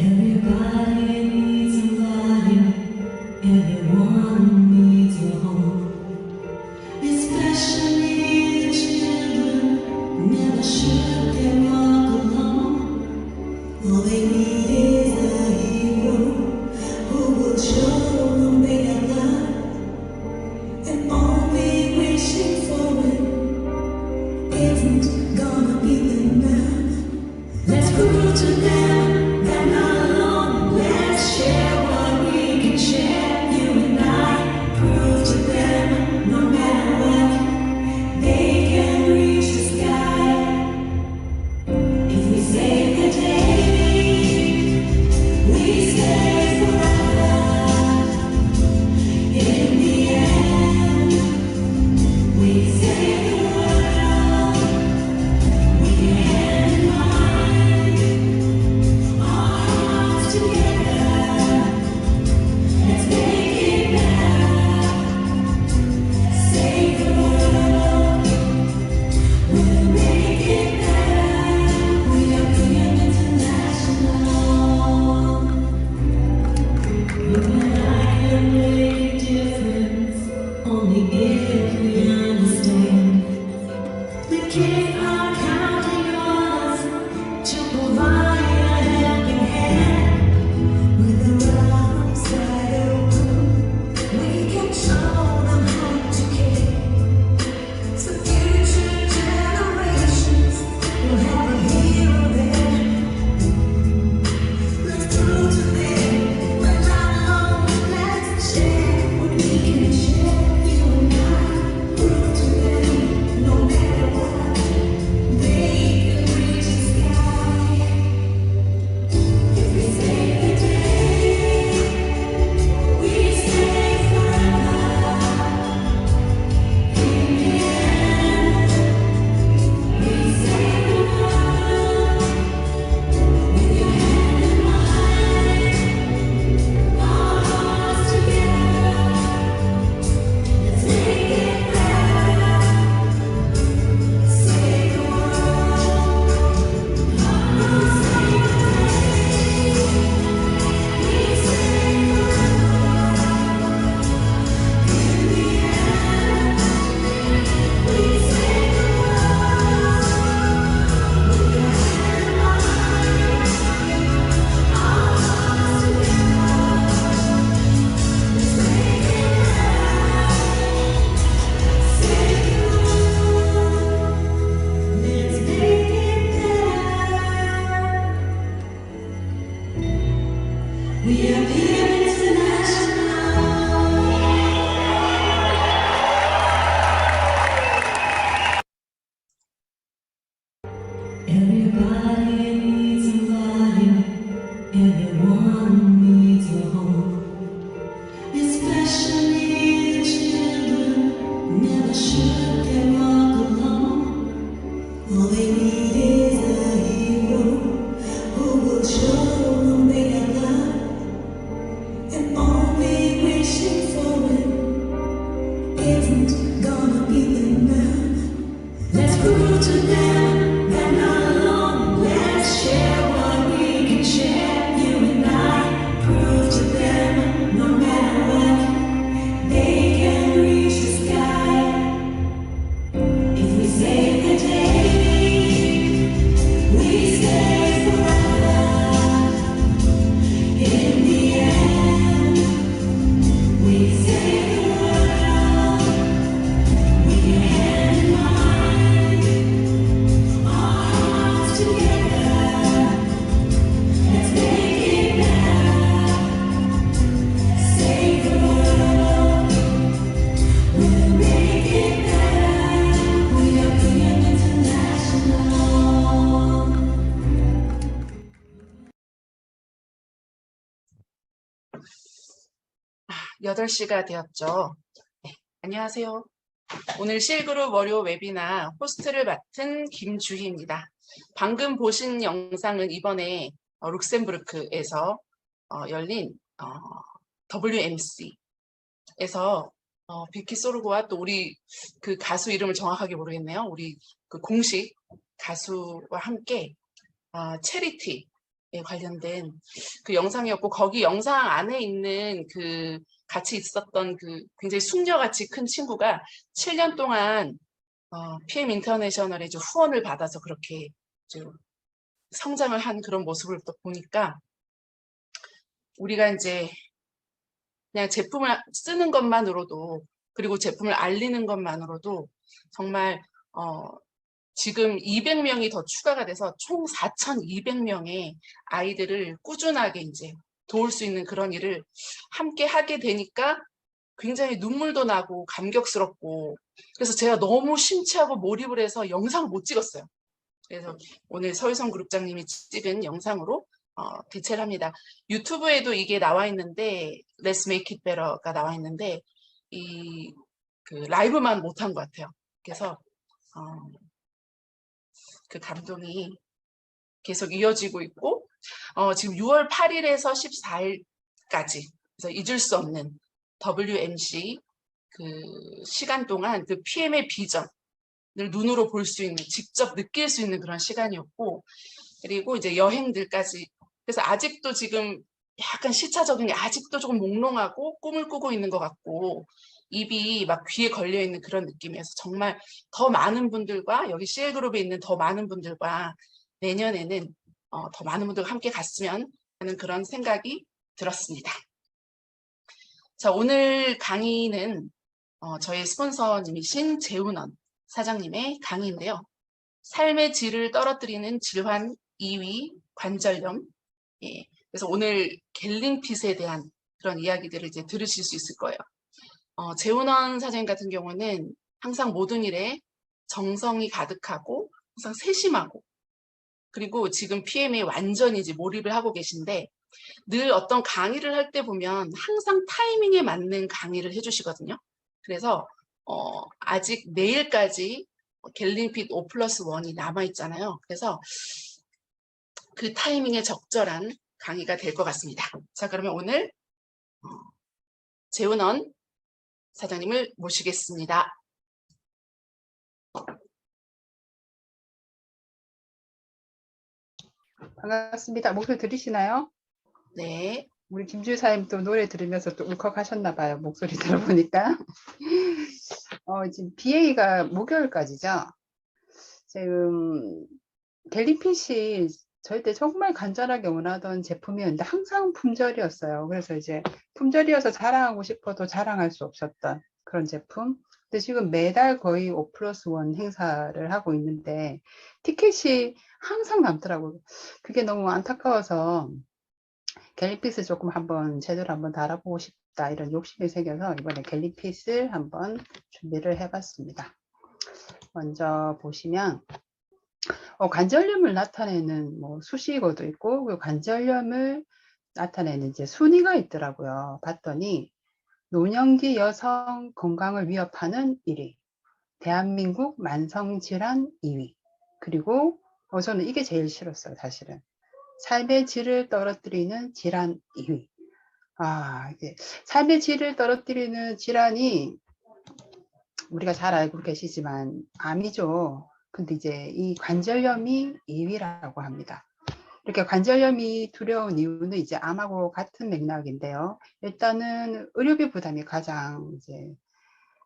Everybody needs somebody, everyone needs a home, especially the children, never should they walk alone. All they need is a hero who will show them they are loved, and only wishing for it isn't gonna be enough. Let's prove to them that not alone. Let's share what we can share. You and I prove to them no matter what, they can reach the sky. If we save the day, we stay forever. In the end, we save the world. With your hand in mine, our hearts together. Let's make it better. Save the world. We'll make it better. We are Brilliant International. You and I can make a difference only if we understand. The kids are counting on us to provide a helping hand. With our arms wide open, we can show them how to care. So future generations will have a hero there. Let's prove to them we're not alone. Let's share what we can share. You and I prove to them no matter what, they can reach the sky. If we save the day, we stay forever. In the end, we save the world. With your hand in mine, our hearts together. Let's make it better. Save the world. We save the day. We stay forever. In the end, we save the world. With your hand in mine, our hearts together. Let's make it better. Save the world. Let's make it better. We are Brilliant International. Everybody needs somebody, everyone needs a home, especially the children, never should they walk alone. All they need is a hero who will show them they are loved, and only wishing for it isn't gonna be enough. Let's prove to them that not alone. Let's share what we can share. You and I prove to them no matter what, they can reach the sky. If we save the day, we stay forever. In the end, we save the world. With your hand in mine, our hearts together. Let's make it better. Save the world. We'll make it better. We are Brilliant International. 8시가 되었죠. 네, 안녕하세요. 오늘 실그룹 월요 웨비나 호스트를 맡은 김주희입니다. 방금 보신 영상은 이번에 룩셈부르크에서 열린 WMC에서 비키 소르고와 또 우리 그 가수 이름을 정확하게 모르겠네요. 우리 그 공식 가수와 함께 체리티 관련된 그 영상이었고, 거기 영상 안에 있는 그 같이 있었던 그 굉장히 숙녀같이 큰 친구가 7년 동안 PM 인터내셔널의 이제 후원을 받아서 그렇게 좀 성장을 한 그런 모습을 또 보니까, 우리가 이제 그냥 제품을 쓰는 것만으로도, 그리고 제품을 알리는 것만으로도 정말 지금 200명이 더 추가가 돼서 총 4,200명의 아이들을 꾸준하게 이제 도울 수 있는 그런 일을 함께 하게 되니까 굉장히 눈물도 나고 감격스럽고, 그래서 제가 너무 심취하고 몰입을 해서 영상을 못 찍었어요. 그래서 오늘 서유성 그룹장님이 찍은 영상으로 대체를 합니다. 유튜브에도 이게 나와 있는데, Let's Make It Better가 나와 있는데, 그 라이브만 못한 것 같아요. 그래서 그 감동이 계속 이어지고 있고, 지금 6월 8일에서 14일까지, 그래서 잊을 수 없는 WMC 그 시간 동안 그 PM의 비전을 눈으로 볼 수 있는, 직접 느낄 수 있는 그런 시간이었고, 그리고 이제 여행들까지. 그래서 아직도 지금 약간 시차 적응이 아직도 조금 몽롱하고 꿈을 꾸고 있는 것 같고, 입이 막 귀에 걸려 있는 그런 느낌이어서 정말 더 많은 분들과, 여기 CL그룹에 있는 더 많은 분들과 내년에는 더 많은 분들과 함께 갔으면 하는 그런 생각이 들었습니다. 자, 오늘 강의는 저희 스폰서님이신 재훈원 사장님의 강의인데요. 삶의 질을 떨어뜨리는 질환 2위 관절염. 예, 그래서 오늘 갤링핏에 대한 그런 이야기들을 이제 들으실 수 있을 거예요. 재훈원 사장님 같은 경우는 항상 모든 일에 정성이 가득하고 항상 세심하고, 그리고 지금 PM에 완전히 이제 몰입을 하고 계신데, 늘 어떤 강의를 할 때 보면 항상 타이밍에 맞는 강의를 해주시거든요. 그래서 아직 내일까지 갤링핏 5+1이 남아있잖아요. 그래서 그 타이밍에 적절한 강의가 될 것 같습니다. 자, 그러면 오늘 재훈원 사장님을 모시겠습니다. 반갑습니다. 목소리 들리시나요? 네. 우리 김주사님 또 노래 들으면서 또 울컥하셨나 봐요. 목소리 들어보니까. 지금 BA가 목요일까지죠. 지금 갤링핏이 저희 때 정말 간절하게 원하던 제품이었는데 항상 품절이었어요. 그래서 이제 품절이어서 자랑하고 싶어도 자랑할 수 없었던 그런 제품. 근데 지금 매달 거의 5+1 행사를 하고 있는데 티켓이 항상 남더라고요. 그게 너무 안타까워서 갤링핏을 조금 한번 제대로 한번 달아보고 싶다, 이런 욕심이 생겨서 이번에 갤링핏을 한번 준비를 해봤습니다. 먼저 보시면 관절염을 나타내는 뭐 수식어도 있고, 그리고 관절염을 나타내는 이제 순위가 있더라고요. 봤더니 노년기 여성 건강을 위협하는 1위, 대한민국 만성질환 2위, 그리고 저는 이게 제일 싫었어요. 사실은 삶의 질을 떨어뜨리는 질환 2위. 이게 삶의 질을 떨어뜨리는 질환이 우리가 잘 알고 계시지만 암이죠. 근데 이제 이 관절염이 2위라고 합니다. 이렇게 관절염이 두려운 이유는 이제 암하고 같은 맥락인데요. 일단은 의료비 부담이 가장 이제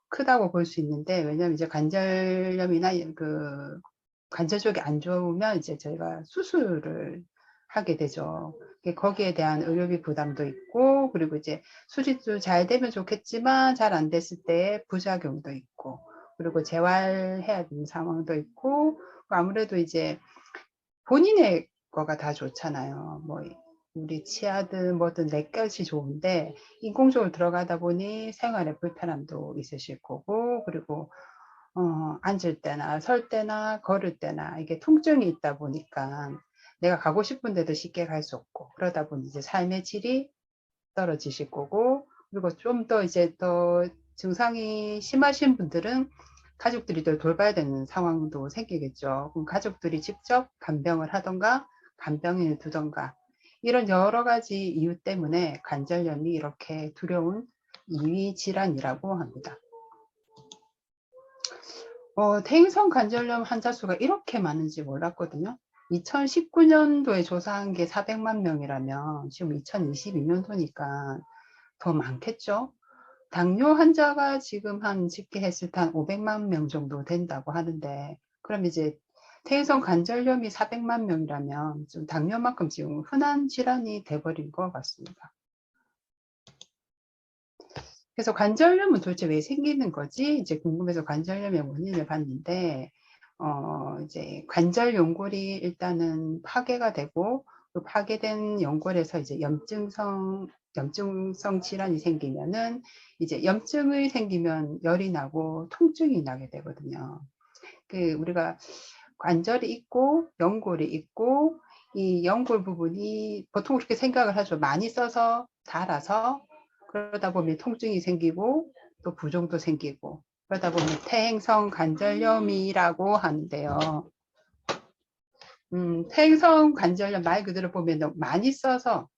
크다고 볼 수 있는데, 왜냐하면 이제 관절염이나 그 관절 쪽이 안 좋으면 이제 저희가 수술을 하게 되죠. 거기에 대한 의료비 부담도 있고, 그리고 이제 수술도 잘 되면 좋겠지만 잘 안 됐을 때 부작용도 있고, 그리고 재활해야 되는 상황도 있고, 아무래도 이제 본인의 거가 다 좋잖아요. 뭐 우리 치아든 뭐든 내 것이 좋은데 인공적으로 들어가다 보니 생활에 불편함도 있으실 거고, 그리고 앉을 때나 설 때나 걸을 때나 이게 통증이 있다 보니까 내가 가고 싶은 데도 쉽게 갈 수 없고, 그러다 보니 이제 삶의 질이 떨어지실 거고, 그리고 좀 더 이제 더 증상이 심하신 분들은 가족들이 더 돌봐야 되는 상황도 생기겠죠. 그럼 가족들이 직접 간병을 하던가 간병인을 두던가, 이런 여러 가지 이유 때문에 관절염이 이렇게 두려운 2위 질환이라고 합니다. 퇴행성 관절염 환자 수가 이렇게 많은지 몰랐거든요. 2019년도에 조사한 게 400만 명이라면 지금 2022년도니까 더 많겠죠. 당뇨 환자가 지금 한 집계했을 때 한 500만 명 정도 된다고 하는데, 그럼 이제 퇴행성 관절염이 400만 명이라면 좀 당뇨만큼 지금 흔한 질환이 돼버린 것 같습니다. 그래서 관절염은 도대체 왜 생기는 거지? 이제 궁금해서 관절염의 원인을 봤는데, 이제 관절 연골이 일단은 파괴가 되고, 그 파괴된 연골에서 이제 염증성 질환이 생기면은, 이제 염증이 생기면 열이 나고 통증이 나게 되거든요. 우리가 관절이 있고, 연골이 있고, 이 연골 부분이 보통 그렇게 생각을 하죠. 많이 써서 닳아서 그러다 보면 통증이 생기고 또 부종도 생기고 그러다 보면 퇴행성 관절염이라고 하는데요. 퇴행성 관절염 말 그대로 보면 많이 써서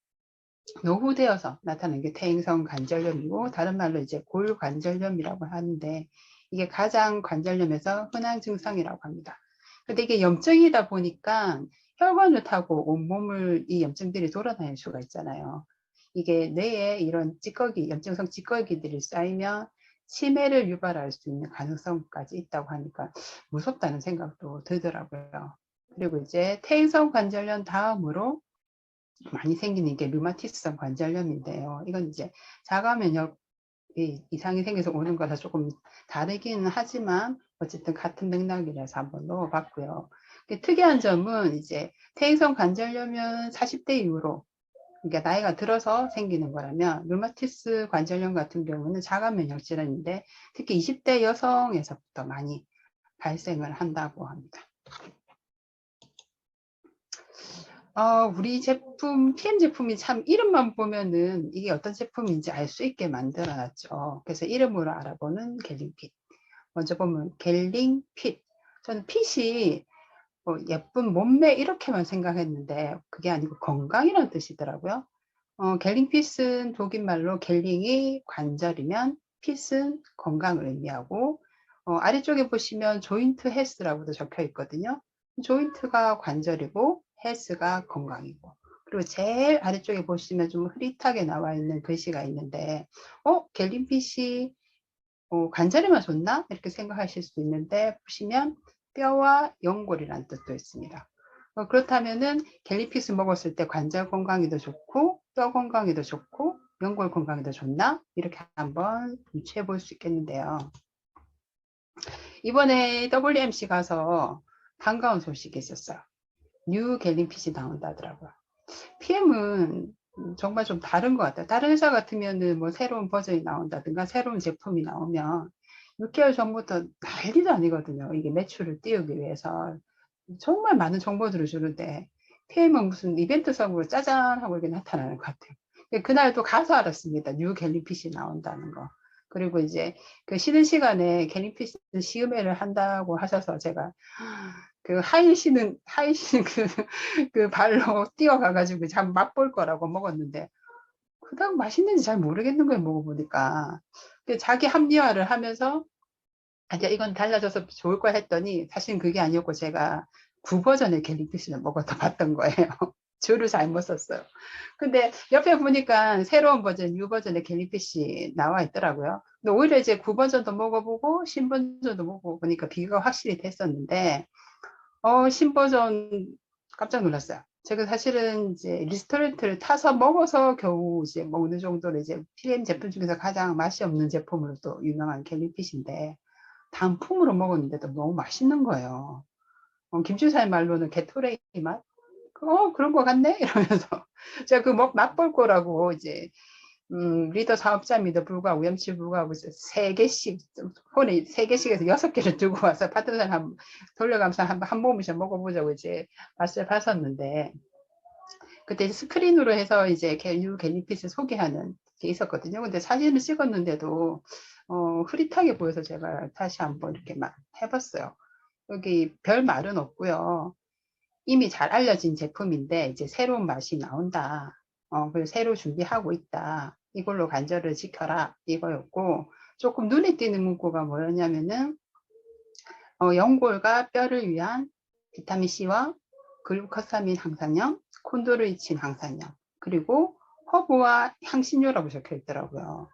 노후되어서 나타나는 게 퇴행성 관절염이고, 다른 말로 이제 골관절염이라고 하는데, 이게 가장 관절염에서 흔한 증상이라고 합니다. 근데 이게 염증이다 보니까 혈관을 타고 온몸을 이 염증들이 돌아다닐 수가 있잖아요. 이게 뇌에 이런 찌꺼기, 염증성 찌꺼기들이 쌓이면 치매를 유발할 수 있는 가능성까지 있다고 하니까 무섭다는 생각도 들더라고요. 그리고 이제 퇴행성 관절염 다음으로 많이 생기는 게 류마티스성 관절염인데요. 이건 이제 자가 면역 이상이 생겨서 오는 거라 조금 다르기는 하지만 어쨌든 같은 맥락이라서 한번 넣어봤고요. 특이한 점은 이제 퇴행성 관절염은 40대 이후로, 그러니까 나이가 들어서 생기는 거라면, 류마티스 관절염 같은 경우는 자가 면역 질환인데 특히 20대 여성에서부터 많이 발생을 한다고 합니다. 우리 제품, PM 제품이 참 이름만 보면은 이게 어떤 제품인지 알 수 있게 만들어 놨죠. 그래서 이름으로 알아보는 겔링핏. 먼저 보면 겔링핏. 저는 핏이 예쁜 몸매 이렇게만 생각했는데 그게 아니고 건강이라는 뜻이더라고요. 겔링핏은 독일말로 겔링이 관절이면 핏은 건강을 의미하고, 아래쪽에 보시면 조인트 헬스라고도 적혀 있거든요. 조인트가 관절이고 헬스가 건강이고, 그리고 제일 아래쪽에 보시면 좀 흐릿하게 나와 있는 글씨가 있는데, 겔링핏이 관절에만 좋나? 이렇게 생각하실 수 있는데, 보시면 뼈와 연골이라는 뜻도 있습니다. 그렇다면은 겔링핏을 먹었을 때 관절 건강이 더 좋고 뼈 건강이 더 좋고 연골 건강이 더 좋나? 이렇게 한번 유추해 볼 수 있겠는데요. 이번에 WMC 가서 반가운 소식이 있었어요. 뉴 겔링핏이 나온다더라고요. PM은 정말 좀 다른 것 같아요. 다른 회사 같으면은 뭐 새로운 버전이 나온다든가 새로운 제품이 나오면 6개월 전부터 난리도 아니거든요. 이게 매출을 띄우기 위해서 정말 많은 정보들을 주는데, PM은 무슨 이벤트성으로 짜잔 하고 이렇게 나타나는 것 같아요. 그날도 가서 알았습니다. 뉴 갤링핏이 나온다는 거. 그리고 이제 그 쉬는 시간에 갤링핏 시음회를 한다고 하셔서 제가 그 하이시는 그 발로 뛰어가가지고 잠 맛볼 거라고 먹었는데 그닥 맛있는지 잘 모르겠는 거예요. 먹어보니까. 자기 합리화를 하면서 이제 이건 달라져서 좋을 거야 했더니 사실은 그게 아니었고, 제가 9버전의 갤링피쉬를 먹어서 봤던 거예요. 줄을 잘못 썼어요. 근데 옆에 보니까 새로운 버전, 뉴 버전의 갤링피쉬 나와 있더라고요. 근데 오히려 이제 9버전도 먹어보고 신버전도 먹어보고 보니까 비교가 확실히 됐었는데, 신버전 깜짝 놀랐어요. 제가 사실은 이제 리스토렌트를 타서 먹어서 겨우 이제 먹는 정도로 이제 PM 제품 중에서 가장 맛이 없는 제품으로 또 유명한 갤링피쉬인데, 단품으로 먹었는데도 너무 맛있는 거예요. 김주사의 말로는 게토레이 맛? 그런 거 같네? 이러면서. 제가 맛볼 거라고 이제, 리더 사업자임에도 불구하고, 우연치 불구하고, 3개씩, 폰에 3개씩에서 6개를 들고 와서 파트너를 한번 돌려가면서 한 모금씩 먹어보자고 이제 맛을 봤었는데, 그때 스크린으로 해서 이제 뉴 갤링핏을 소개하는 게 있었거든요. 근데 사진을 찍었는데도, 흐릿하게 보여서 제가 다시 한번 이렇게 막 해봤어요. 여기 별 말은 없고요. 이미 잘 알려진 제품인데 이제 새로운 맛이 나온다. 그리고 새로 준비하고 있다. 이걸로 관절을 지켜라. 이거였고, 조금 눈에 띄는 문구가 뭐였냐면은, 연골과 뼈를 위한 비타민C와 글루코사민 항산염, 콘드로이친 항산염, 그리고 허브와 향신료라고 적혀 있더라고요.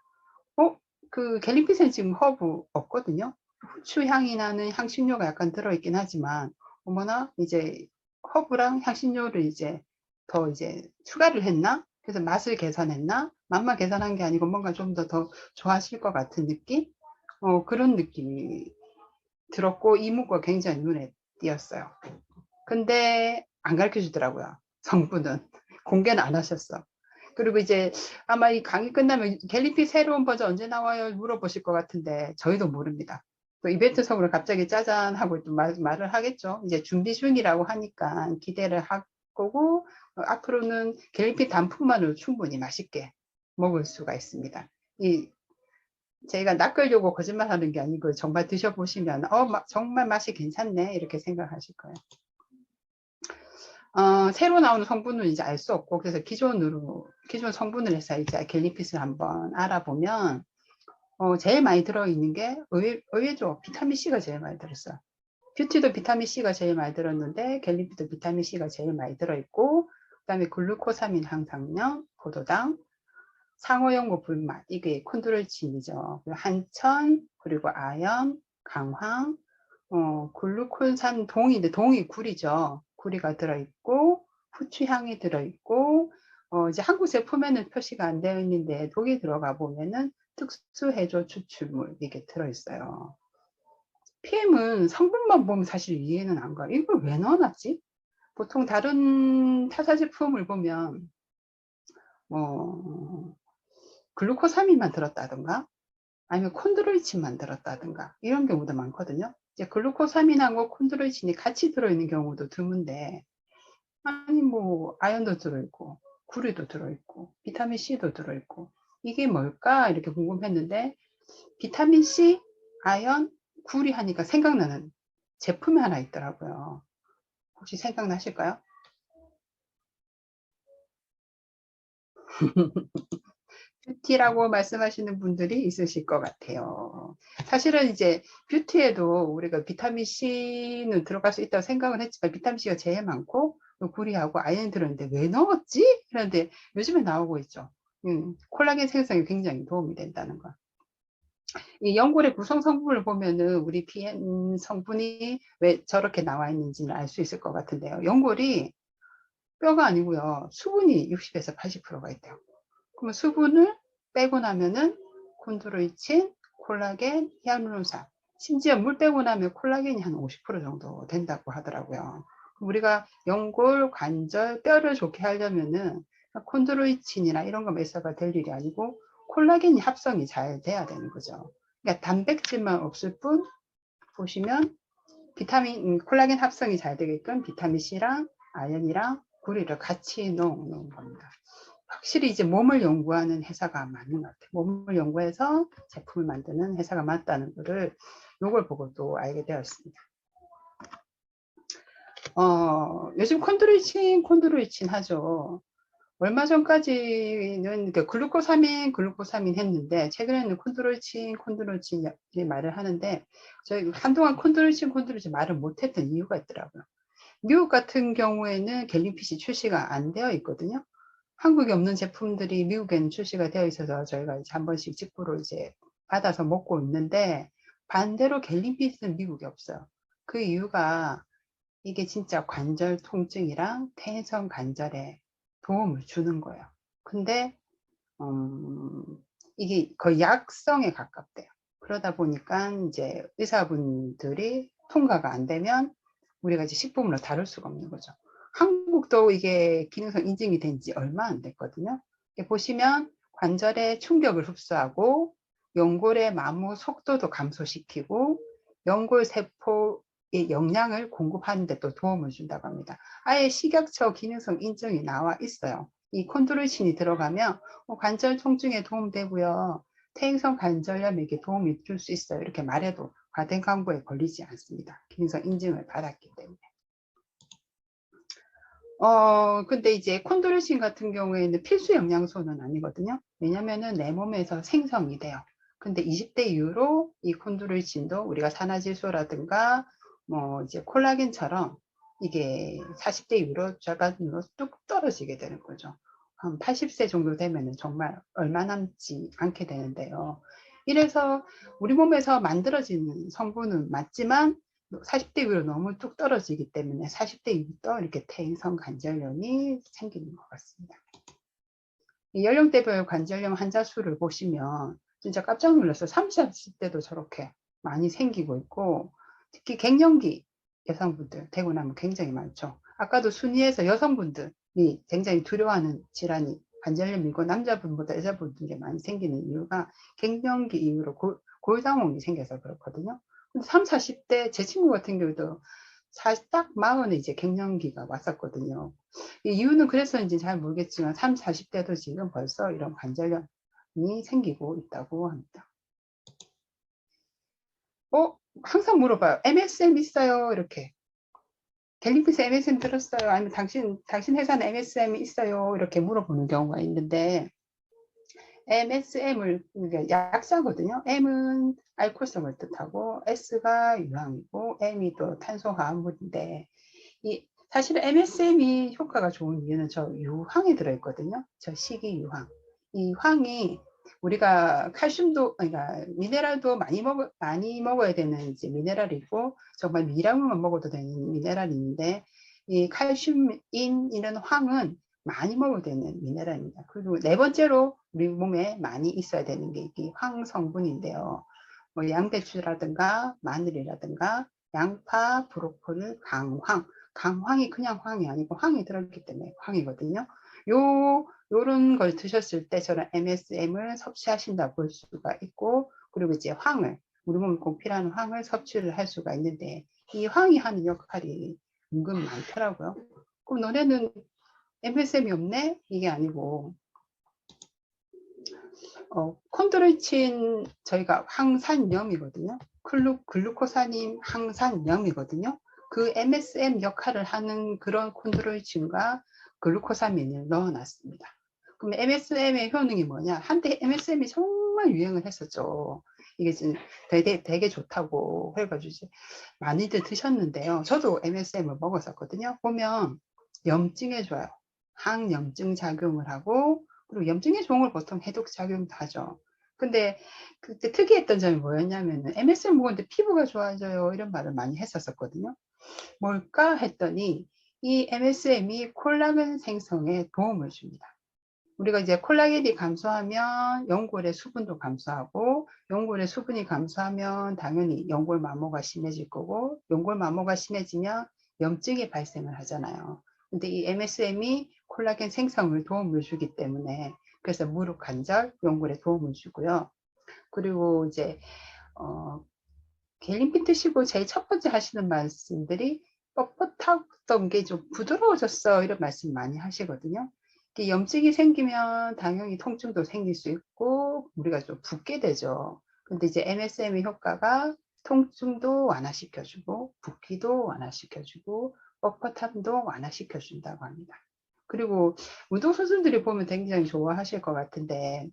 그 갤리피스는 지금 허브 없거든요. 후추 향이 나는 향신료가 약간 들어있긴 하지만, 어머나 이제 허브랑 향신료를 이제 더 이제 추가를 했나? 그래서 맛을 개선했나? 맛만 개선한 게 아니고 뭔가 좀 더 좋아하실 것 같은 느낌? 그런 느낌이 들었고, 이목구가 굉장히 눈에 띄었어요. 근데 안 가르쳐 주더라고요. 성분은. 공개는 안 하셨어. 그리고 이제 아마 이 강의 끝나면 갤리피 새로운 버전 언제 나와요? 물어보실 것 같은데 저희도 모릅니다. 또 이벤트성으로 갑자기 짜잔 하고 또 말을 하겠죠. 이제 준비 중이라고 하니까 기대를 할 거고, 앞으로는 갤리피 단품만으로 충분히 맛있게 먹을 수가 있습니다. 저희가 낚으려고 거짓말 하는 게 아니고 정말 드셔보시면 정말 맛이 괜찮네 이렇게 생각하실 거예요. 새로 나오는 성분은 이제 알 수 없고, 그래서 기존 성분을 해서 이제 갤리핏을 한번 알아보면, 제일 많이 들어있는 게 의외죠. 비타민C가 제일 많이 들었어요. 뷰티도 비타민C가 제일 많이 들었는데, 갤리핏도 비타민C가 제일 많이 들어있고, 그 다음에 글루코사민 항상염, 포도당, 상어연고 불맛, 이게 콘드로이친이죠. 한천, 그리고 아연, 강황, 글루콘산 동인데 동이 굴이죠. 구리가 들어있고, 후추향이 들어있고, 이제 한국 제품에는 표시가 안 되어 있는데 독이 들어가 보면은 특수 해조 추출물 이게 들어있어요. PM은 성분만 보면 사실 이해는 안 가요. 이걸 왜 넣어놨지? 보통 다른 타사 제품을 보면 글루코사민만 들었다던가 아니면 콘드로이친만 들었다든가 이런 경우도 많거든요. 이제 글루코사민하고 콘드로이친이 같이 들어있는 경우도 드문데, 아니 뭐 아연도 들어있고 구리도 들어있고 비타민C도 들어있고 이게 뭘까 이렇게 궁금했는데, 비타민C, 아연, 구리 하니까 생각나는 제품이 하나 있더라고요. 혹시 생각나실까요? 뷰티라고 말씀하시는 분들이 있으실 것 같아요. 사실은 이제 뷰티에도 우리가 비타민C는 들어갈 수 있다고 생각은 했지만 비타민C가 제일 많고 구리하고 아연이 들었는데 왜 넣었지? 그런데 요즘에 나오고 있죠. 콜라겐 생성에 굉장히 도움이 된다는 거. 이 연골의 구성 성분을 보면은 우리 PM 성분이 왜 저렇게 나와 있는지는 알 수 있을 것 같은데요. 연골이 뼈가 아니고요. 수분이 60에서 80%가 있대요. 그러면 수분을 빼고 나면은 콘드로이친, 콜라겐, 히알루론산, 심지어 물 빼고 나면 콜라겐이 한 50% 정도 된다고 하더라고요. 우리가 연골, 관절, 뼈를 좋게 하려면은 콘드로이친이나 이런 거 매사가 될 일이 아니고 콜라겐이 합성이 잘 돼야 되는 거죠. 그러니까 단백질만 없을 뿐 보시면 콜라겐 합성이 잘 되게끔 비타민C랑 아연이랑 구리를 같이 넣은 겁니다. 확실히 이제 몸을 연구하는 회사가 맞는 것 같아요. 몸을 연구해서 제품을 만드는 회사가 맞다는 거를 요걸 보고 또 알게 되었습니다. 요즘 콘드로이친 하죠. 얼마 전까지는 글루코사민 했는데, 최근에는 콘드로이친 말을 하는데, 저희 한동안 콘드로이친 말을 못했던 이유가 있더라고요. 미국 같은 경우에는 갤린핏이 출시가 안 되어 있거든요. 한국에 없는 제품들이 미국에는 출시가 되어 있어서 저희가 이제 한 번씩 직구로 이제 받아서 먹고 있는데, 반대로 갤린핏은 미국에 없어요. 그 이유가 이게 진짜 관절 통증이랑 퇴행성 관절에 도움을 주는 거예요. 근데 이게 거의 약성에 가깝대요. 그러다 보니까 이제 의사분들이 통과가 안 되면 우리가 이제 식품으로 다룰 수가 없는 거죠. 한국도 이게 기능성 인증이 된 지 얼마 안 됐거든요. 보시면 관절에 충격을 흡수하고 연골의 마모 속도도 감소시키고 연골 세포의 영양을 공급하는 데 또 도움을 준다고 합니다. 아예 식약처 기능성 인증이 나와 있어요. 이 콘드로이친이 들어가면 관절 통증에 도움되고요. 퇴행성 관절염에게 도움이 줄 수 있어요. 이렇게 말해도 과대 광고에 걸리지 않습니다. 기능성 인증을 받았기 때문에. 근데 이제 콘드로이친 같은 경우에는 필수 영양소는 아니거든요. 왜냐면은 내 몸에서 생성이 돼요. 근데 20대 이후로 이 콘드로이친도 우리가 산화질소라든가 뭐 이제 콜라겐처럼 이게 40대 이후로 절반으로 뚝 떨어지게 되는 거죠. 한 80세 정도 되면은 정말 얼마 남지 않게 되는데요. 이래서 우리 몸에서 만들어지는 성분은 맞지만 40대 이후로 너무 뚝 떨어지기 때문에 40대 이후부터 이렇게 퇴행성 관절염이 생기는 것 같습니다. 이 연령대별 관절염 환자 수를 보시면 진짜 깜짝 놀랐어요. 30, 40대도 저렇게 많이 생기고 있고, 특히 갱년기 여성분들 되고 나면 굉장히 많죠. 아까도 순위에서 여성분들이 굉장히 두려워하는 질환이 관절염이고, 남자분보다 여자분들이 많이 생기는 이유가 갱년기 이후로 골다공이 생겨서 그렇거든요. 근데 30, 40대 제 친구 같은 경우도 딱 40에 이제 갱년기가 왔었거든요. 이유는 그래서인지 잘 모르겠지만 30, 40대도 지금 벌써 이런 관절염이 생기고 있다고 합니다. 항상 물어봐요. MSM 있어요? 이렇게. 갤린피스 MSM 들었어요? 아니면 당신 회사는 MSM이 있어요? 이렇게 물어보는 경우가 있는데, MSM을, 약자거든요. M은 알코올성을 뜻하고, S가 유황이고, M이 또 탄소화합물인데, 사실 MSM이 효과가 좋은 이유는 저 유황이 들어있거든요. 저 식이유황. 이 황이 우리가 칼슘도, 그러니까 미네랄도 많이 먹어야 되는 이제 미네랄이고, 정말 미량만 먹어도 되는 미네랄인데, 이 칼슘인 이런 황은 많이 먹어야 되는 미네랄입니다. 그리고 네 번째로 우리 몸에 많이 있어야 되는 게 이 황 성분인데요. 뭐 양배추라든가 마늘이라든가 양파, 브로콜리, 강황이 그냥 황이 아니고 황이 들어있기 때문에 황이거든요. 요런 걸 드셨을 때 저는 MSM을 섭취하신다 볼 수가 있고, 그리고 이제 황을, 우리 몸에 꼭 필요한 황을 섭취를 할 수가 있는데, 이 황이 하는 역할이 은근 많더라고요. 그럼 너네는 MSM이 없네? 이게 아니고, 콘드로이친 저희가 항산염이거든요. 글루코사닌 항산염이거든요. 그 MSM 역할을 하는 그런 콘드로이친과 글루코사민을 넣어놨습니다. 그럼 MSM의 효능이 뭐냐? 한때 MSM이 정말 유행을 했었죠. 이게 지금 되게 좋다고 해가지고 많이들 드셨는데요. 저도 MSM을 먹었었거든요. 보면 염증에 좋아요. 항염증 작용을 하고, 그리고 염증에 좋은 걸 보통 해독 작용도 하죠. 근데 그때 특이했던 점이 뭐였냐면 MSM 먹었는데 피부가 좋아져요 이런 말을 많이 했었거든요. 뭘까 했더니 이 MSM이 콜라겐 생성에 도움을 줍니다. 우리가 이제 콜라겐이 감소하면 연골의 수분도 감소하고, 연골의 수분이 감소하면 당연히 연골 마모가 심해질 거고, 연골 마모가 심해지면 염증이 발생을 하잖아요. 근데 이 MSM이 콜라겐 생성을 도움을 주기 때문에, 그래서 무릎 관절, 연골에 도움을 주고요. 그리고 이제 갤린피 드시고 제일 첫 번째 하시는 말씀들이 뻣뻣했던 게 좀 부드러워졌어 이런 말씀 많이 하시거든요. 염증이 생기면 당연히 통증도 생길 수 있고 우리가 좀 붓게 되죠. 근데 이제 MSM의 효과가 통증도 완화시켜주고 붓기도 완화시켜주고 뻣뻣함도 완화시켜준다고 합니다. 그리고 운동선수들이 보면 굉장히 좋아하실 것 같은데,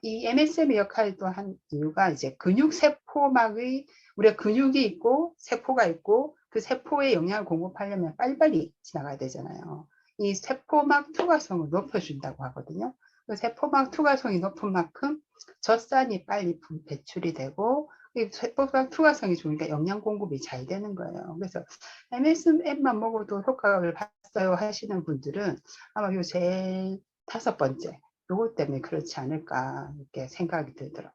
이 MSM의 역할도 한 이유가 이제 근육세포막의, 우리가 근육이 있고 세포가 있고 그 세포에 영양을 공급하려면 빨리빨리 지나가야 되잖아요. 이 세포막 투과성을 높여준다고 하거든요. 그 세포막 투과성이 높은 만큼 젖산이 빨리 배출이 되고, 이 세포막 투과성이 좋으니까 영양 공급이 잘 되는 거예요. 그래서 MSM만 먹어도 효과를 봤어요 하시는 분들은 아마 요 제일 5번째 요것 때문에 그렇지 않을까 이렇게 생각이 들더라고요.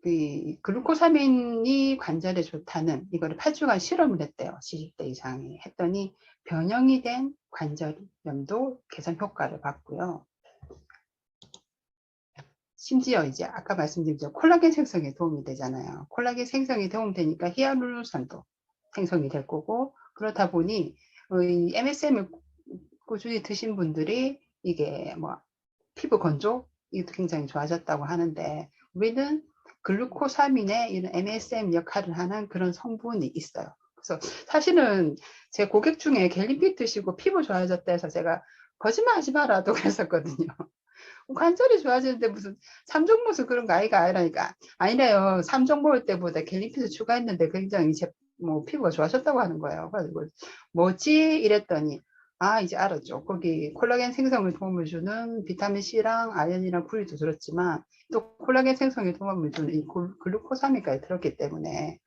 이 글루코사민이 관절에 좋다는 이거를 8주간 실험을 했대요. 70대 이상이 했더니 변형이 된 관절염도 개선 효과를 봤고요. 심지어 이제 아까 말씀드린 콜라겐 생성에 도움이 되잖아요. 콜라겐 생성에 도움되니까 히알루론산도 생성이 될 거고, 그렇다 보니 이 MSM을 꾸준히 드신 분들이 이게 뭐 피부 건조 이것도 굉장히 좋아졌다고 하는데, 우리는 글루코사민의 이런 MSM 역할을 하는 그런 성분이 있어요. 그래서 사실은 제 고객 중에 갤린피 드시고 피부 좋아졌다 해서 제가 거짓말 하지 마라도 그랬었거든요. 관절이 좋아지는데 무슨 3종 모수 그런 거 아이가 아니라니까. 아니래요. 3종 먹을 때보다 갤리피스 추가했는데 굉장히 뭐 피부가 좋아졌다고 하는 거예요. 그래가지고 뭐지 이랬더니 이제 알았죠. 거기 콜라겐 생성에 도움을 주는 비타민 C랑 아연이랑 구리도 들었지만 또 콜라겐 생성에 도움을 주는 이 글루코사민까지 들었기 때문에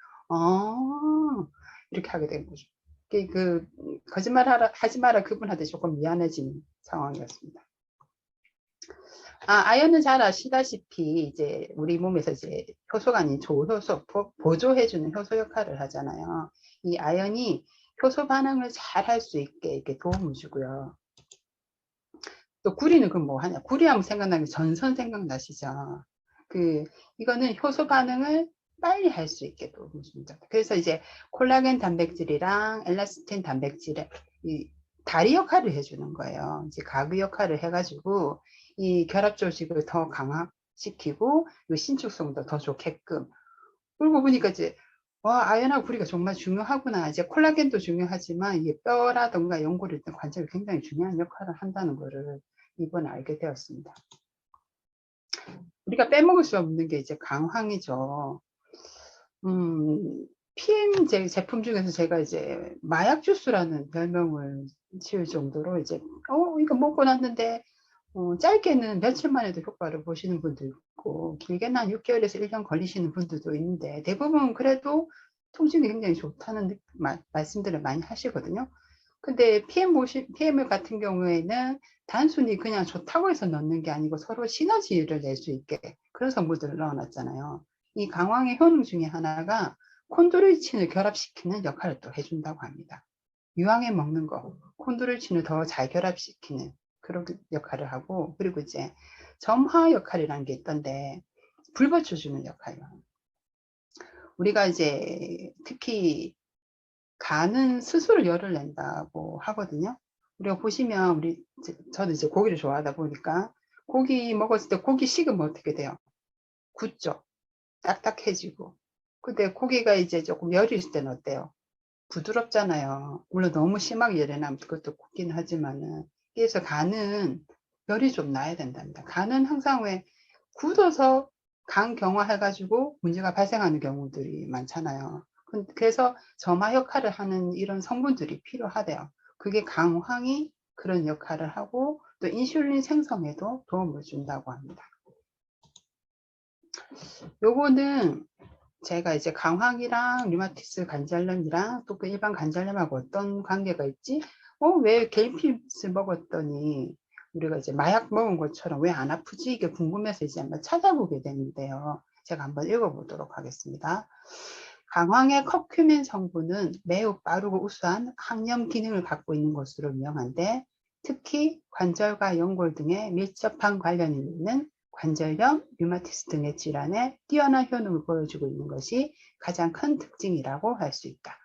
이렇게 하게 된 거죠. 거짓말 하지 마라 그분한테 조금 미안해진 상황이었습니다. 아연은 잘 아시다시피 이제 우리 몸에서 이제 효소가 아닌 조효소 보조해주는 효소 역할을 하잖아요. 이 아연이 효소 반응을 잘 할 수 있게 이렇게 도움을 주고요. 또 구리는 그럼 뭐 하냐? 구리하면 생각나는 게 전선 생각나시죠? 이거는 효소 반응을 빨리 할 수 있게 도움을 줍니다. 그래서 이제 콜라겐 단백질이랑 엘라스틴 단백질의 이 다리 역할을 해주는 거예요. 이제 가구 역할을 해가지고 이 결합 조직을 더 강화시키고 신축성도 더 좋게끔. 그러고 보니까 이제 아연하고 구리가 정말 중요하구나. 이제 콜라겐도 중요하지만 이게 뼈라든가 연골 등 관절이 굉장히 중요한 역할을 한다는 것을 이번에 알게 되었습니다. 우리가 빼먹을 수 없는 게 이제 강황이죠. PM 제품 중에서 제가 이제 마약 주스라는 별명을 지을 정도로 이제 이거 먹고 났는데 짧게는 며칠 만에도 효과를 보시는 분도 있고 길게는 한 6개월에서 1년 걸리시는 분들도 있는데 대부분 그래도 통증이 굉장히 좋다는 말씀들을 많이 하시거든요. 근데 PM물 같은 경우에는 단순히 그냥 좋다고 해서 넣는 게 아니고 서로 시너지를 낼 수 있게 그런 성분들을 넣어놨잖아요. 이 강황의 효능 중에 하나가 콘드로이친을 결합시키는 역할을 또 해준다고 합니다. 유황에 먹는 거, 콘드로이친을 더 잘 결합시키는 그런 역할을 하고, 그리고 이제 점화 역할이라는 게 있던데 불 붙여주는 역할이요. 우리가 이제 특히 간은 스스로 열을 낸다고 하거든요. 우리가 보시면 저도 이제 고기를 좋아하다 보니까 고기 먹었을 때 고기 식으면 어떻게 돼요? 굳죠. 딱딱해지고. 근데 고기가 이제 조금 열이 있을 때는 어때요? 부드럽잖아요. 물론 너무 심하게 열이 나면 그것도 굳긴 하지만은. 그래서 간은 열이 좀 나야 된답니다. 간은 항상 왜 굳어서 간 경화해가지고 문제가 발생하는 경우들이 많잖아요. 그래서 점화 역할을 하는 이런 성분들이 필요하대요. 그게 강황이 그런 역할을 하고 또 인슐린 생성에도 도움을 준다고 합니다. 요거는 제가 이제 강황이랑 류마티스 관절염이랑 또 그 일반 관절염하고 어떤 관계가 있지? 왜 갤피스 먹었더니 우리가 이제 마약 먹은 것처럼 왜 안 아프지? 이게 궁금해서 이제 한번 찾아보게 되는데요. 제가 한번 읽어보도록 하겠습니다. 강황의 커큐민 성분은 매우 빠르고 우수한 항염 기능을 갖고 있는 것으로 유명한데 특히 관절과 연골 등에 밀접한 관련이 있는 관절염, 류마티스 등의 질환에 뛰어난 효능을 보여주고 있는 것이 가장 큰 특징이라고 할 수 있다.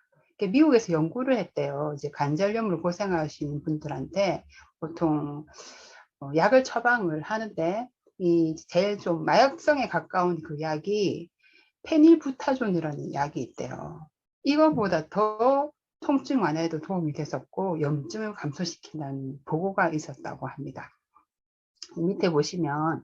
미국에서 연구를 했대요. 이제 관절염으로 고생하시는 분들한테 보통 약을 처방을 하는데 이 제일 좀 마약성에 가까운 그 약이 페닐부타존이라는 약이 있대요. 이거보다 더 통증 완화에도 도움이 됐었고 염증을 감소시킨다는 보고가 있었다고 합니다. 밑에 보시면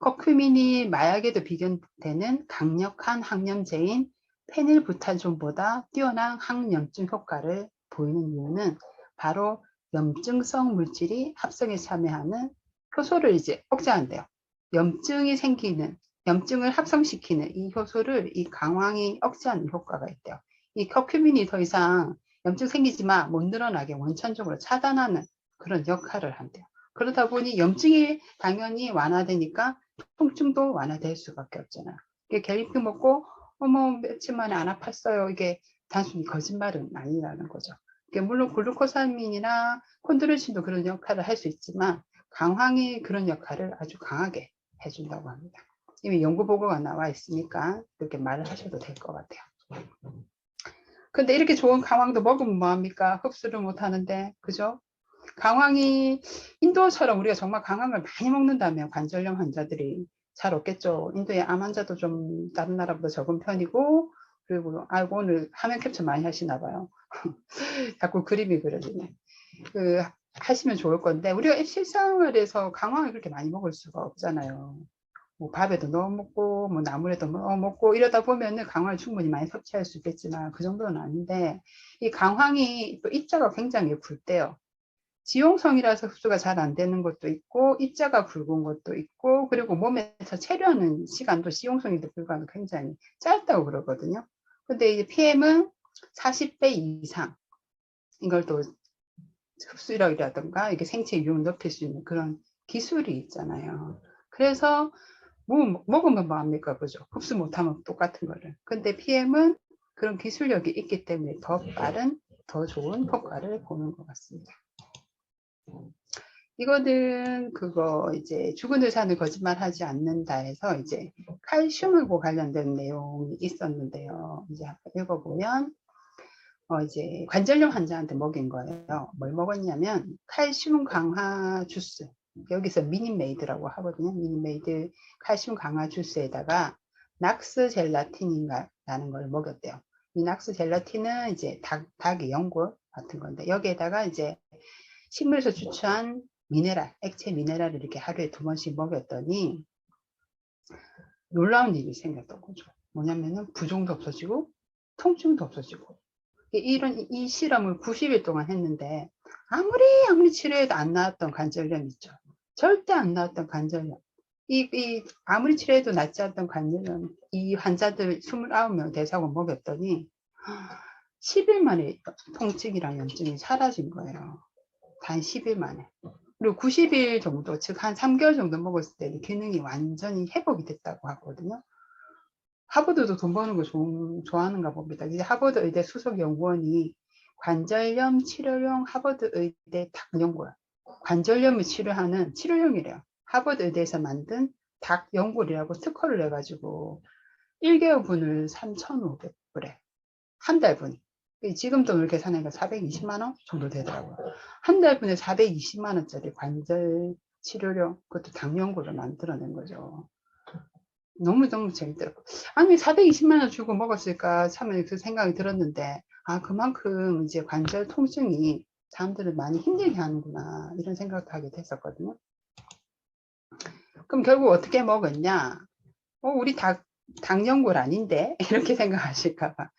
커큐민이 마약에도 비견되는 강력한 항염제인 페닐부타존보다 뛰어난 항염증 효과를 보이는 이유는 바로 염증성 물질이 합성에 참여하는 효소를 이제 억제한대요. 염증을 합성시키는 이 효소를 이 강황이 억제하는 효과가 있대요. 이 커큐민이 더 이상 염증 생기지 마, 못 늘어나게 원천적으로 차단하는 그런 역할을 한대요. 그러다 보니 염증이 당연히 완화되니까 통증도 완화될 수밖에 없잖아요. 갤리피 먹고 며칠 만에 안 아팠어요. 이게 단순히 거짓말은 아니라는 거죠. 물론 글루코사민이나 콘드로이친도 그런 역할을 할 수 있지만 강황이 그런 역할을 아주 강하게 해준다고 합니다. 이미 연구 보고가 나와 있으니까 그렇게 말을 하셔도 될 것 같아요. 근데 이렇게 좋은 강황도 먹으면 뭐합니까? 흡수를 못하는데, 그죠? 강황이 인도처럼 우리가 정말 강황을 많이 먹는다면 관절염 환자들이 잘 없겠죠. 인도의 암 환자도 좀 다른 나라보다 적은 편이고, 그리고 오늘 화면 캡처 많이 하시나 봐요. 자꾸 그림이 그려지네. 하시면 좋을 건데 우리가 실생활에서 강황을 그렇게 많이 먹을 수가 없잖아요. 뭐 밥에도 넣어 먹고 뭐 나물에도 넣어 먹고 이러다 보면은 강황을 충분히 많이 섭취할 수 있겠지만 그 정도는 아닌데 이 강황이 또 입자가 굉장히 굵대요. 지용성이라서 흡수가 잘 안 되는 것도 있고 입자가 굵은 것도 있고 그리고 몸에서 체류하는 시간도 지용성에도 불구하고 굉장히 짧다고 그러거든요. 근데 이제 PM은 40배 이상 이걸 또 흡수력이라든가 이게 생체 유용을 높일 수 있는 그런 기술이 있잖아요. 그래서 뭐 먹으면 뭐합니까, 그죠? 흡수 못하면 똑같은 거를. 근데 PM은 그런 기술력이 있기 때문에 더 빠른, 더 좋은 효과를 보는 것 같습니다. 이거는 그거 이제 죽은 의사는 거짓말하지 않는다 해서 이제 칼슘하고 관련된 내용이 있었는데요. 이제 한번 읽어보면 이제 관절염 환자한테 먹인 거예요. 뭘 먹었냐면 칼슘 강화 주스. 여기서 미니메이드라고 하거든요. 미니메이드 칼슘 강화 주스에다가 낙스 젤라틴이라는 걸 먹였대요. 이 낙스 젤라틴은 이제 닭의 연골 같은 건데 여기에다가 이제 식물에서 추출한 미네랄, 액체 미네랄을 이렇게 하루에 2번씩 먹였더니 놀라운 일이 생겼던 거죠. 뭐냐면은 부종도 없어지고 통증도 없어지고 이 실험을 90일 동안 했는데 아무리 치료해도 안 나왔던 관절염 있죠. 절대 안 나왔던 관절염. 아무리 치료해도 낫지 않던 관절염 이 환자들 29명 대상을 먹였더니 10일 만에 통증이랑 염증이 사라진 거예요. 단 10일 만에. 그리고 90일 정도, 즉 한 3개월 정도 먹었을 때 기능이 완전히 회복이 됐다고 하거든요. 하버드도 돈 버는 거 좋아하는가 봅니다. 이제 하버드 의대 수석 연구원이 관절염 치료용 하버드 의대 닭 연골, 관절염을 치료하는 치료용이래요. 하버드 의대에서 만든 닭 연골이라고 특허를 내가지고 1개월분을 3,500불에 한 달분. 지금 돈을 계산하니까 420만 원 정도 되더라고요. 한 달분에 420만 원짜리 관절 치료용, 그것도 닭 연골을 만들어낸 거죠. 너무너무 재밌더라고요. 아니 420만 원 주고 먹었을까 참 그 생각이 들었는데 그만큼 이제 관절 통증이 사람들을 많이 힘들게 하는구나 이런 생각도 하게 됐었거든요. 그럼 결국 어떻게 먹었냐? 우리 닭 연골 아닌데 이렇게 생각하실까봐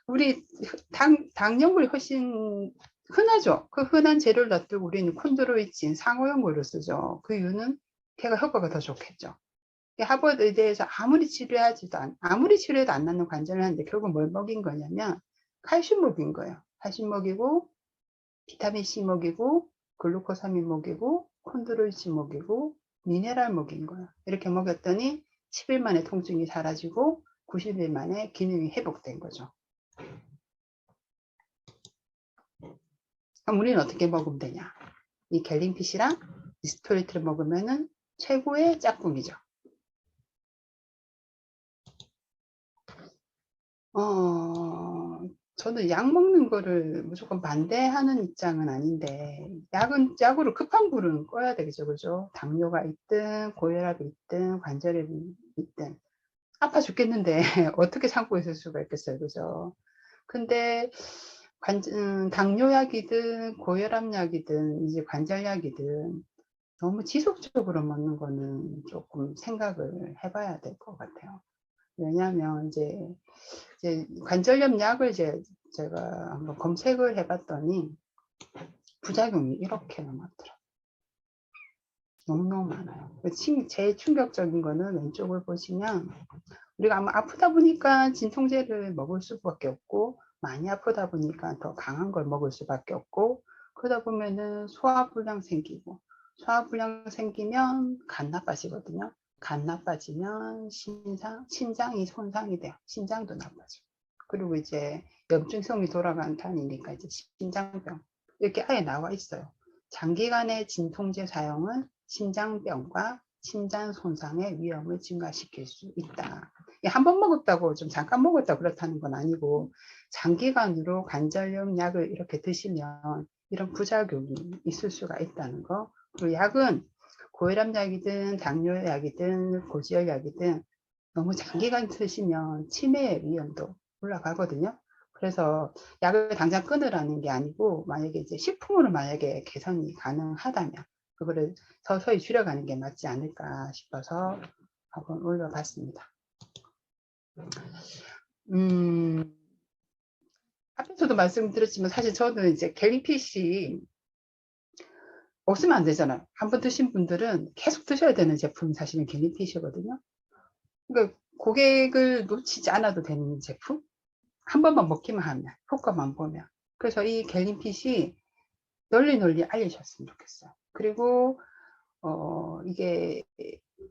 우리 닭 연골이 훨씬 흔하죠. 그 흔한 재료를 놔두고 우리는 콘드로이친 상어 연골을 쓰죠. 그 이유는 걔가 효과가 더 좋겠죠. 하버드 의대에서 아무리 치료해도 안 낫는 관절을 하는데 결국 뭘 먹인 거냐면 칼슘 먹인 거예요. 칼슘 먹이고 비타민C 먹이고 글루코사민 먹이고 콘드로이친 먹이고 미네랄 먹인 거예요. 이렇게 먹였더니 10일 만에 통증이 사라지고 90일 만에 기능이 회복된 거죠. 그럼 우리는 어떻게 먹으면 되냐? 이 갤린피쉬랑 디스토리트를 먹으면은 최고의 짝꿍이죠. 저는 약 먹는 거를 무조건 반대하는 입장은 아닌데, 약으로 급한 불은 꺼야 되겠죠, 그죠? 당뇨가 있든, 고혈압이 있든, 관절염이 있든, 아파 죽겠는데, 어떻게 참고 있을 수가 있겠어요, 그죠? 근데, 당뇨약이든, 고혈압약이든, 이제 관절약이든, 너무 지속적으로 먹는 거는 조금 생각을 해봐야 될 것 같아요. 왜냐하면 이제 관절염 약을 제가 한번 검색을 해봤더니 부작용이 이렇게나 많더라고요. 너무너무 많아요. 제일 충격적인 거는 왼쪽을 보시면 우리가 아마 아프다 보니까 진통제를 먹을 수밖에 없고 많이 아프다 보니까 더 강한 걸 먹을 수밖에 없고 그러다 보면은 소화불량 생기고 소화불량 생기면 간 나빠지거든요. 간 나빠지면 신장이 손상이 돼요. 신장도 나빠지고. 그리고 이제 염증성이 돌아간다니까 이제 신장병. 이렇게 아예 나와 있어요. 장기간의 진통제 사용은 심장병과 심장 손상의 위험을 증가시킬 수 있다. 한 번 먹었다고 좀 잠깐 먹었다 그렇다는 건 아니고 장기간으로 관절염 약을 이렇게 드시면 이런 부작용이 있을 수가 있다는 거. 그리고 약은 고혈압 약이든 당뇨 약이든 고지혈 약이든 너무 장기간 드시면 치매의 위험도 올라가거든요. 그래서 약을 당장 끊으라는 게 아니고 만약에 이제 식품으로 만약에 개선이 가능하다면 그거를 서서히 줄여가는 게 맞지 않을까 싶어서 한번 올려봤습니다. 앞에서도 말씀드렸지만 사실 저는 이제 갤린핏이 없으면 안 되잖아요. 한번 드신 분들은 계속 드셔야 되는 제품 사실은 갤린핏이거든요. 그러니까 고객을 놓치지 않아도 되는 제품? 한 번만 먹기만 하면, 효과만 보면. 그래서 이 갤린핏이 널리 알리셨으면 좋겠어요. 그리고, 이게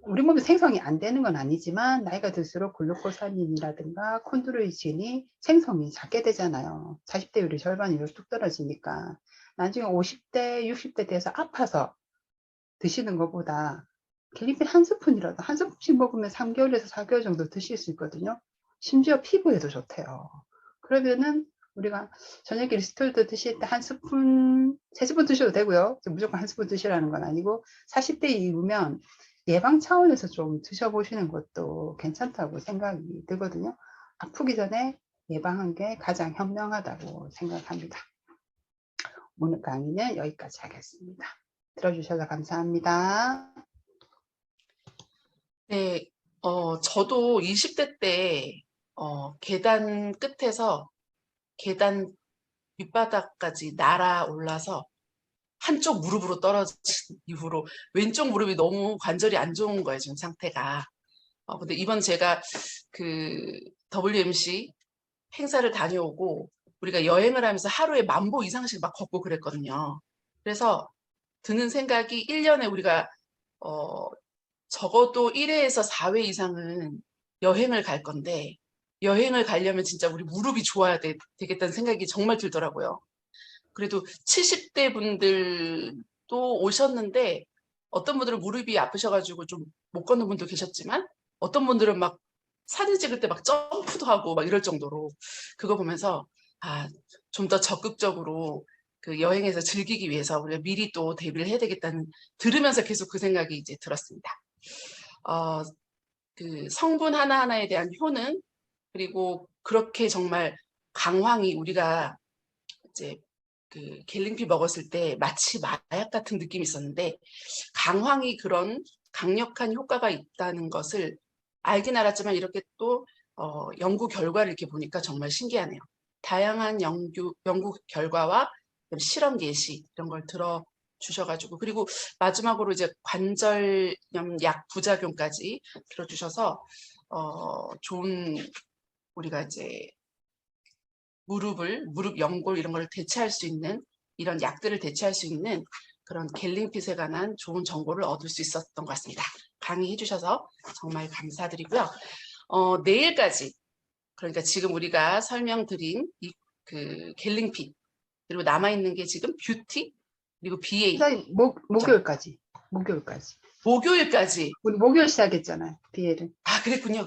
우리 몸에 생성이 안 되는 건 아니지만 나이가 들수록 글루코사민이라든가 콘드로이친이 생성이 작게 되잖아요. 40대율이 절반 이상 뚝 떨어지니까 나중에 50대, 60대 돼서 아파서 드시는 것보다 갤린핏 한 스푼이라도 한 스푼씩 먹으면 3개월에서 4개월 정도 드실 수 있거든요. 심지어 피부에도 좋대요. 그러면은 우리가 저녁에 리스톨드 드실 때 한 스푼, 3스푼 드셔도 되고요. 무조건 한 스푼 드시라는 건 아니고 40대 이후면 예방 차원에서 좀 드셔보시는 것도 괜찮다고 생각이 들거든요. 아프기 전에 예방한 게 가장 현명하다고 생각합니다. 오늘 강의는 여기까지 하겠습니다. 들어주셔서 감사합니다. 네, 저도 20대 때 계단 끝에서 계단 밑바닥까지 날아올라서 한쪽 무릎으로 떨어진 이후로 왼쪽 무릎이 너무 관절이 안 좋은 거예요, 지금 상태가. 근데 이번 제가 그 WMC 행사를 다녀오고 우리가 여행을 하면서 하루에 10,000보 이상씩 막 걷고 그랬거든요. 그래서 드는 생각이 1년에 우리가 적어도 1회에서 4회 이상은 여행을 갈 건데 여행을 가려면 진짜 우리 무릎이 좋아야 되겠다는 생각이 정말 들더라고요. 그래도 70대 분들도 오셨는데 어떤 분들은 무릎이 아프셔가지고 좀 못 걷는 분도 계셨지만 어떤 분들은 막 사진 찍을 때 막 점프도 하고 막 이럴 정도로 그거 보면서 좀 더 적극적으로 그 여행에서 즐기기 위해서 우리가 미리 또 대비를 해야 되겠다는 들으면서 계속 그 생각이 이제 들었습니다. 그 성분 하나하나에 대한 효능 그리고 그렇게 정말 강황이 우리가 이제 그 갤린핏 먹었을 때 마치 마약 같은 느낌이 있었는데 강황이 그런 강력한 효과가 있다는 것을 알긴 알았지만 이렇게 또 연구 결과를 이렇게 보니까 정말 신기하네요. 다양한 연구 결과와 실험 예시 이런 걸 들어주셔가지고 그리고 마지막으로 이제 관절염 약 부작용까지 들어주셔서 좋은 우리가 이제 무릎 연골 이런 걸 대체할 수 있는 이런 약들을 대체할 수 있는 그런 갤린핏에 관한 좋은 정보를 얻을 수 있었던 것 같습니다. 강의해 주셔서 정말 감사드리고요. 내일까지 그러니까 지금 우리가 설명드린 그 갤린핏 그리고 남아있는 게 지금 뷰티 그리고 BA 목요일까지. 목요일까지 우리 목요일 시작했잖아요. BA를. 그랬군요.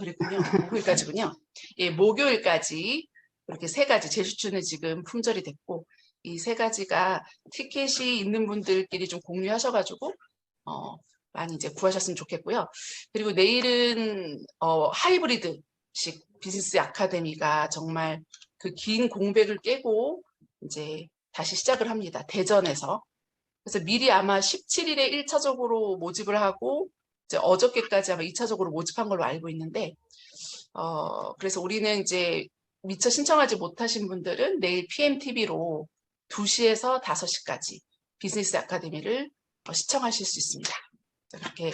목요일까지군요. 예, 목요일까지 이렇게 3가지 제주주는 지금 품절이 됐고 이 3가지가 티켓이 있는 분들끼리 좀 공유하셔가지고 많이 이제 구하셨으면 좋겠고요. 그리고 내일은 하이브리드식 비즈니스 아카데미가 정말 그 긴 공백을 깨고 이제 다시 시작을 합니다. 대전에서. 그래서 미리 아마 17일에 1차적으로 모집을 하고 이제 어저께까지 아마 2차적으로 모집한 걸로 알고 있는데 그래서 우리는 이제 미처 신청하지 못하신 분들은 내일 PMTV로 2시에서 5시까지 비즈니스 아카데미를 시청하실 수 있습니다. 그렇게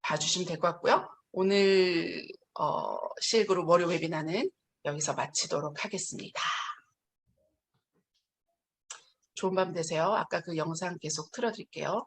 봐주시면 될 것 같고요. 오늘 CL그룹 월요 웨비나는 여기서 마치도록 하겠습니다. 좋은 밤 되세요. 아까 그 영상 계속 틀어드릴게요.